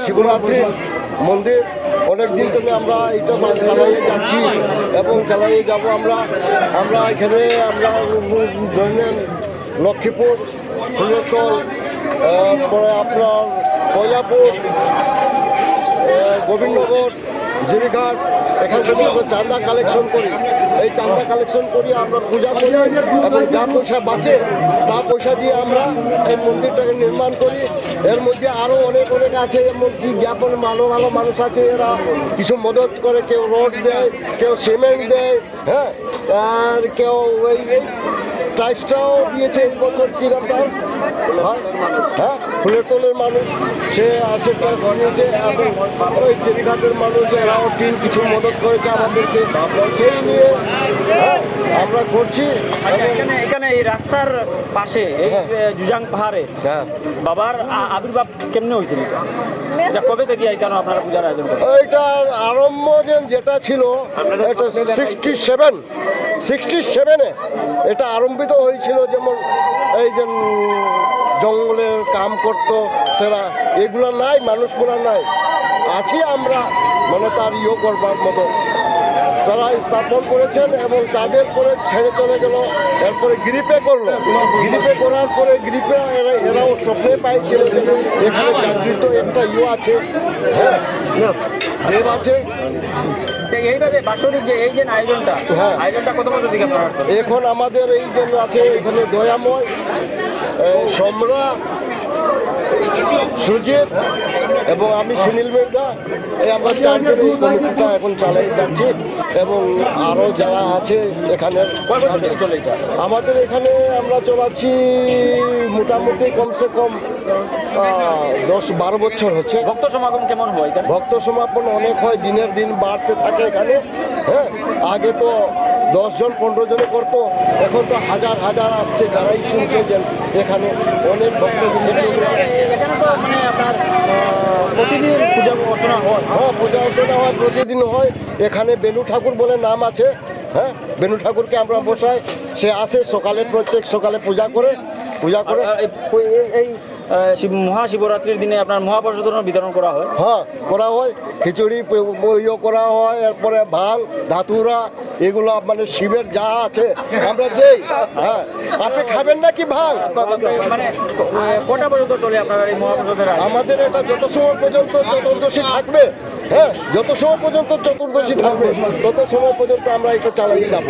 শিবরাত্রির মন্দির অনেক দিন থেকে আমরা এটা চালিয়ে যাচ্ছি এবং চালিয়ে যাব। আমরা এখানে ধরেন লক্ষ্মীপুর, ফুলেরতল, পরে আপনার কয়লাপুর, গোবিন্দনগর, জিরিঘাট, এখান থেকে আমরা চাঁদা কালেকশন করি। এই চাঁদা কালেকশন করি আমরা পূজা করি এবং যা পয়সা বাঁচে তা পয়সা দিয়ে আমরা এই মন্দিরটাকে নির্মাণ করি। এর মধ্যে আরও অনেক আছে, এমনকি জ্ঞাপন ভালো মানুষ আছে, এরা কিছু মদত করে, কেউ রড দেয়, কেউ সিমেন্ট দেয়, হ্যাঁ, আর কেউ ওই টাইসটাও দিয়েছে এই বছর কিরম দাম, হ্যাঁ, ফুলেরতলের মানুষ সে আসে টাইস নিয়েছে এবং ওই জেরিঘাটের মানুষ এরাও টিম কিছু মদত করেছে আমাদেরকে, সেই নিয়ে আমরা করছি। এখানে এই রাস্তার পাশে এই জুজাং পাহাড়ে বাবার আবির্ভাব কেমনে হয়েছিল, কবে থেকে কেন আপনারা পূজার আয়োজন করেন? এইটার আরম্ভ যেটা ছিল এটা 67-এ এটা আরম্ভিত হয়েছিল। যেমন এই যে জঙ্গলের কাম করতো সেরা, এগুলো নাই, মানুষগুলো নাই, আছি আমরা মানে তার করবার মতো তারা স্থাপন করেছেন এবং তাদের পরে ছেড়ে চলে গেল। এরপরে গিরিপে করলো, গিরিপে করার পরে গিরিপে এরাও স্বপ্নে পাইছিল যে এখানে জাগৃত একটা আছে, হ্যাঁ, দেব আছে। এখন আমাদের এই যে আছে এখানে দয়াময়, সম্রা, সুজিত এবং আমি সুনীল মির্জা, এই আমরা চারজন এই কমিটিটা এখন চালাই যাচ্ছি এবং আরও যারা আছে এখানে আমাদের এখানে আমরা চলাচ্ছি মোটামুটি কমসে কম 10-12 বছর হচ্ছে। ভক্ত সমাগম কেমন হয়? ভক্ত সমাপন অনেক হয়, দিনের দিন বাড়তে থাকে এখানে, হ্যাঁ। আগে তো 10 জন 15 জনে করতো, এখন তো হাজার আসছে, যারাই শুনছে যে এখানে অনেক ভক্ত প্রতিদিন পূজা অর্চনা হয়। হ্যাঁ, পূজা অর্চনা হয়, প্রতিদিন হয়। এখানে বেলু ঠাকুর বলে নাম আছে, হ্যাঁ, বেলু ঠাকুরকে আমরা বসাই, সে আসে সকালে, প্রত্যেক সকালে পূজা করে এই মহাশিবরাত্রির দিনে আপনার মহাপ্রসাদ বিতরণ করা হয়। হ্যাঁ, করা হয়, খিচুড়ি করা হয়, এরপরে ভাং ধাতুরা এগুলো মানে শিবের যা আছে আমরা দেই। হ্যাঁ, আপনি খাবেন নাকি ভাং? মানে কটা পর্যন্ত চলে আপনার এই মহাপ্রসাদের? আমাদের এটা যত সময় পর্যন্ত চতুর্দশী থাকবে, হ্যাঁ, যত সময় পর্যন্ত চতুর্দশী থাকবে তত সময় পর্যন্ত আমরা এটা চালিয়ে যাব।